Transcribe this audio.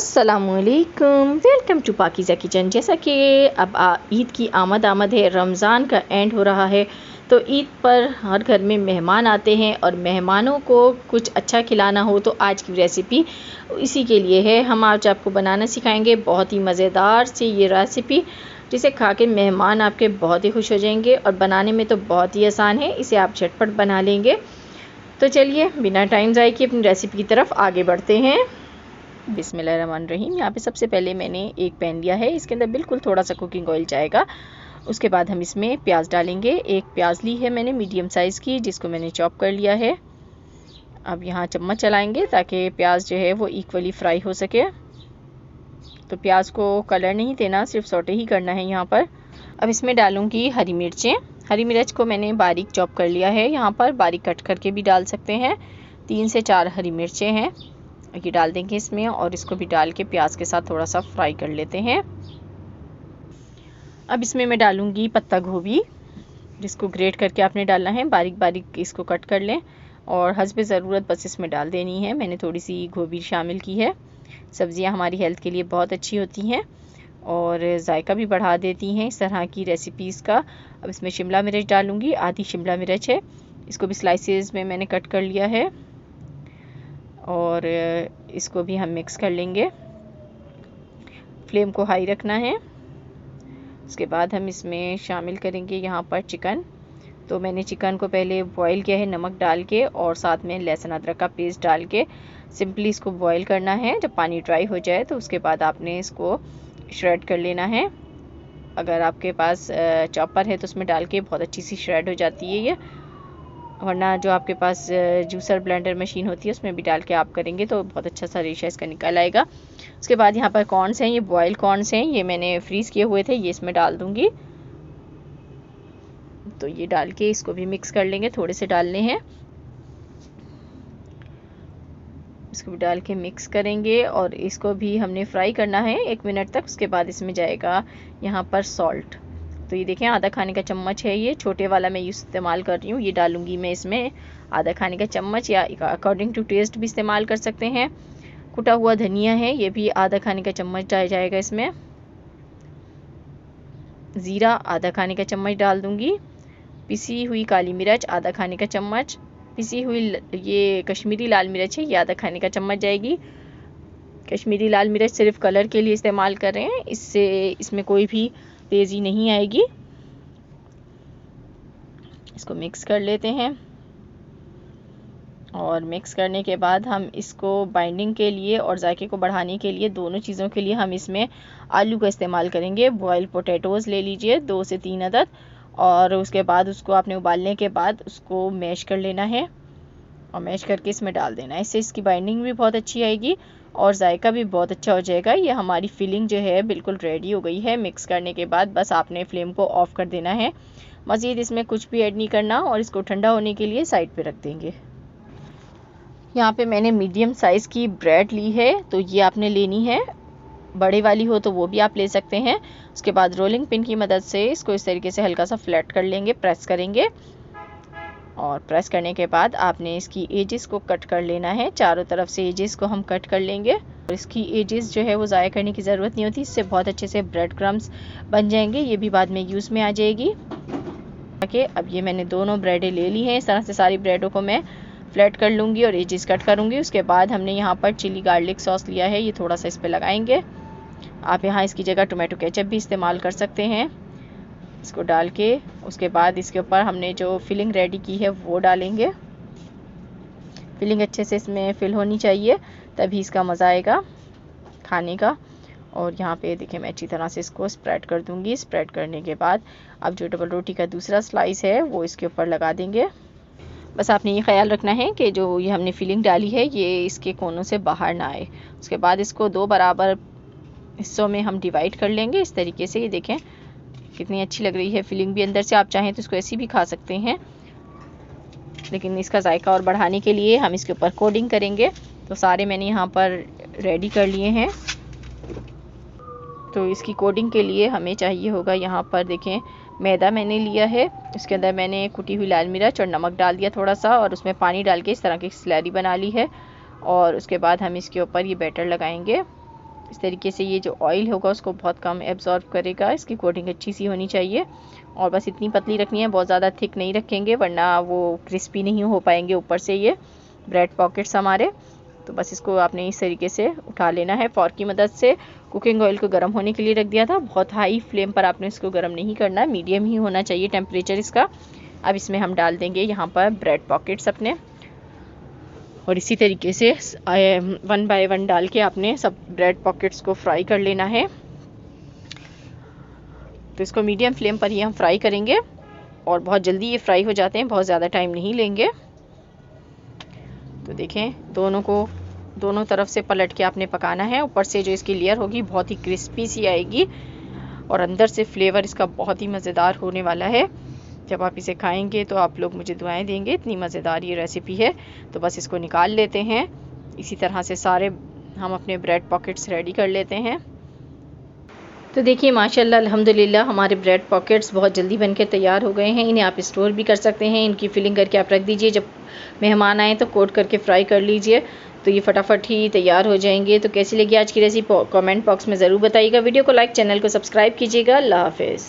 अस्सलामुअलैकुम, welcome to Pakeezah kitchen. जैसा कि अब ईद की आमद है, रमज़ान का एंड हो रहा है, तो ईद पर हर घर में मेहमान आते हैं और मेहमानों को कुछ अच्छा खिलाना हो तो आज की रेसिपी इसी के लिए है। हम आज आपको बनाना सिखाएंगे बहुत ही मज़ेदार सी ये रेसिपी, जिसे खा के मेहमान आपके बहुत ही खुश हो जाएंगे और बनाने में तो बहुत ही आसान है। इसे आप झटपट बना लेंगे। तो चलिए बिना टाइम ज़ाय किए अपनी रेसिपी की तरफ आगे बढ़ते हैं। बिस्मिल्लाहिर्रहमानिर्रहीम। यहाँ पे सबसे पहले मैंने एक पैन लिया है, इसके अंदर बिल्कुल थोड़ा सा कुकिंग ऑयल जाएगा। उसके बाद हम इसमें प्याज डालेंगे। एक प्याज ली है मैंने मीडियम साइज़ की, जिसको मैंने चॉप कर लिया है। अब यहाँ चम्मच चलाएंगे ताकि प्याज जो है वो इक्वली फ्राई हो सके। तो प्याज को कलर नहीं देना, सिर्फ सौटे ही करना है यहाँ पर। अब इसमें डालूँगी हरी मिर्चें। हरी मिर्च को मैंने बारीक चॉप कर लिया है, यहाँ पर बारीक कट करके भी डाल सकते हैं। 3 से 4 हरी मिर्चें हैं, ये डाल देंगे इसमें और इसको भी डाल के प्याज के साथ थोड़ा सा फ्राई कर लेते हैं। अब इसमें मैं डालूंगी पत्ता गोभी, जिसको ग्रेट करके आपने डालना है, बारीक बारीक इसको कट कर लें और हस्बे ज़रूरत बस इसमें डाल देनी है। मैंने थोड़ी सी गोभी शामिल की है। सब्ज़ियां हमारी हेल्थ के लिए बहुत अच्छी होती हैं और जायका भी बढ़ा देती हैं इस तरह की रेसिपीज़ का। अब इसमें शिमला मिर्च डालूँगी, आधी शिमला मिर्च है, इसको भी स्लाइसेस में मैंने कट कर लिया है और इसको भी हम मिक्स कर लेंगे। फ्लेम को हाई रखना है। उसके बाद हम इसमें शामिल करेंगे यहाँ पर चिकन। तो मैंने चिकन को पहले बॉईल किया है नमक डाल के और साथ में लहसुन अदरक का पेस्ट डाल के सिंपली इसको बॉईल करना है। जब पानी ड्राई हो जाए तो उसके बाद आपने इसको श्रेड कर लेना है। अगर आपके पास चॉपर है तो उसमें डाल के बहुत अच्छी सी श्रेड हो जाती है ये, वरना जो आपके पास जूसर ब्लेंडर मशीन होती है उसमें भी डाल के आप करेंगे तो बहुत अच्छा सा रेशा इसका निकल आएगा। उसके बाद यहाँ पर कॉर्न्स हैं, ये बॉयल कॉर्न्स हैं, ये मैंने फ्रीज़ किए हुए थे, ये इसमें डाल दूँगी। तो ये डाल के इसको भी मिक्स कर लेंगे, थोड़े से डालने हैं, इसको भी डाल के मिक्स करेंगे और इसको भी हमने फ्राई करना है 1 मिनट तक। उसके बाद इसमें जाएगा यहाँ पर सॉल्ट। तो ये देखें आधा खाने का चम्मच है, ये छोटे वाला मैं इस्तेमाल कर रही हूँ। ये डालूंगी मैं इसमें आधा खाने का चम्मच, या अकॉर्डिंग टू टेस्ट भी इस्तेमाल कर सकते हैं। कुटा हुआ धनिया है, ये भी आधा खाने का चम्मच डाल जाएगा इसमें। ज़ीरा आधा खाने का चम्मच डाल दूँगी। पिसी हुई काली मिर्च आधा खाने का चम्मच। पिसी हुई ये कश्मीरी लाल मिर्च है, ये आधा खाने का चम्मच जाएगी। कश्मीरी लाल मिर्च सिर्फ कलर के लिए इस्तेमाल कर रहे हैं, इससे इसमें कोई भी तेज़ी नहीं आएगी। इसको मिक्स कर लेते हैं और मिक्स करने के बाद हम इसको बाइंडिंग के लिए और जायके को बढ़ाने के लिए, दोनों चीज़ों के लिए हम इसमें आलू का इस्तेमाल करेंगे। बॉयल पोटैटोज़ ले लीजिए 2 से 3 अदद, और उसके बाद उसको आपने उबालने के बाद उसको मैश कर लेना है और मैश करके इसमें डाल देना है। इससे इसकी बाइंडिंग भी बहुत अच्छी आएगी और जायका भी बहुत अच्छा हो जाएगा। ये हमारी फिलिंग जो है बिल्कुल रेडी हो गई है। मिक्स करने के बाद बस आपने फ्लेम को ऑफ़ कर देना है, मज़ीद इसमें कुछ भी ऐड नहीं करना और इसको ठंडा होने के लिए साइड पे रख देंगे। यहाँ पे मैंने मीडियम साइज़ की ब्रेड ली है, तो ये आपने लेनी है, बड़े वाली हो तो वो भी आप ले सकते हैं। उसके बाद रोलिंग पिन की मदद से इसको इस तरीके से हल्का सा फ्लैट कर लेंगे, प्रेस करेंगे और प्रेस करने के बाद आपने इसकी एजेस को कट कर लेना है। चारों तरफ से एजेस को हम कट कर लेंगे और इसकी एजेस जो है वो ज़ाया करने की ज़रूरत नहीं होती, इससे बहुत अच्छे से ब्रेड क्रम्स बन जाएंगे, ये भी बाद में यूज़ में आ जाएगी। ओके, अब ये मैंने दोनों ब्रेडें ले ली हैं। इस तरह से सारी ब्रेडों को मैं फ्लैट कर लूँगी और एजेस कट करूँगी। उसके बाद हमने यहाँ पर चिली गार्लिक सॉस लिया है, ये थोड़ा सा इस पर लगाएंगे। आप यहाँ इसकी जगह टोमेटो केचप भी इस्तेमाल कर सकते हैं। इसको डाल के उसके बाद इसके ऊपर हमने जो फिलिंग रेडी की है वो डालेंगे। फिलिंग अच्छे से इसमें फिल होनी चाहिए, तभी इसका मज़ा आएगा खाने का। और यहाँ पे देखिए मैं अच्छी तरह से इसको स्प्रेड कर दूँगी। स्प्रेड करने के बाद अब जो डबल रोटी का दूसरा स्लाइस है वो इसके ऊपर लगा देंगे। बस आपने ये ख्याल रखना है कि जो ये हमने फिलिंग डाली है ये इसके कोनों से बाहर ना आए। उसके बाद इसको 2 बराबर हिस्सों में हम डिवाइड कर लेंगे इस तरीके से। ये देखें कितनी अच्छी लग रही है फिलिंग भी अंदर से। आप चाहें तो इसको ऐसी भी खा सकते हैं, लेकिन इसका जायका और बढ़ाने के लिए हम इसके ऊपर कोडिंग करेंगे। तो सारे मैंने यहाँ पर रेडी कर लिए हैं। तो इसकी कोडिंग के लिए हमें चाहिए होगा, यहाँ पर देखें मैदा मैंने लिया है, इसके अंदर मैंने कुटी हुई लाल मिर्च और नमक डाल दिया थोड़ा सा और उसमें पानी डाल के इस तरह की स्लैरी बना ली है। और उसके बाद हम इसके ऊपर ये बैटर लगाएंगे इस तरीके से ये जो ऑयल होगा उसको बहुत कम एब्जॉर्ब करेगा। इसकी कोटिंग अच्छी सी होनी चाहिए और बस इतनी पतली रखनी है, बहुत ज़्यादा थिक नहीं रखेंगे वरना वो क्रिस्पी नहीं हो पाएंगे ऊपर से ये ब्रेड पॉकेट्स हमारे। तो बस इसको आपने इस तरीके से उठा लेना है फॉर्क की मदद से। कुकिंग ऑयल को गर्म होने के लिए रख दिया था, बहुत हाई फ्लेम पर आपने इसको गर्म नहीं करना, मीडियम ही होना चाहिए टेम्परेचर इसका। अब इसमें हम डाल देंगे यहाँ पर ब्रेड पॉकेट्स अपने, और इसी तरीके से 1 बाय 1 डाल के आपने सब ब्रेड पॉकेट्स को फ्राई कर लेना है। तो इसको मीडियम फ्लेम पर ही हम फ्राई करेंगे और बहुत जल्दी ये फ्राई हो जाते हैं, बहुत ज़्यादा टाइम नहीं लेंगे। तो देखें दोनों तरफ से पलट के आपने पकाना है। ऊपर से जो इसकी लेयर होगी बहुत ही क्रिस्पी सी आएगी और अंदर से फ्लेवर इसका बहुत ही मज़ेदार होने वाला है। जब आप इसे खाएंगे तो आप लोग मुझे दुआएं देंगे, इतनी मज़ेदार ये रेसिपी है। तो बस इसको निकाल लेते हैं। इसी तरह से सारे हम अपने ब्रेड पॉकेट्स रेडी कर लेते हैं। तो देखिए माशाल्लाह अल्हम्दुलिल्लाह हमारे ब्रेड पॉकेट्स बहुत जल्दी बनके तैयार हो गए हैं। इन्हें आप स्टोर भी कर सकते हैं, इनकी फिलिंग करके आप रख दीजिए, जब मेहमान आए तो कोट करके फ्राई कर लीजिए तो ये फटाफट ही तैयार हो जाएंगे। तो कैसी लगी आज की रेसिपी कमेंट बॉक्स में ज़रूर बताइएगा। वीडियो को लाइक, चैनल को सब्सक्राइब कीजिएगा। अल्लाह हाफिज़।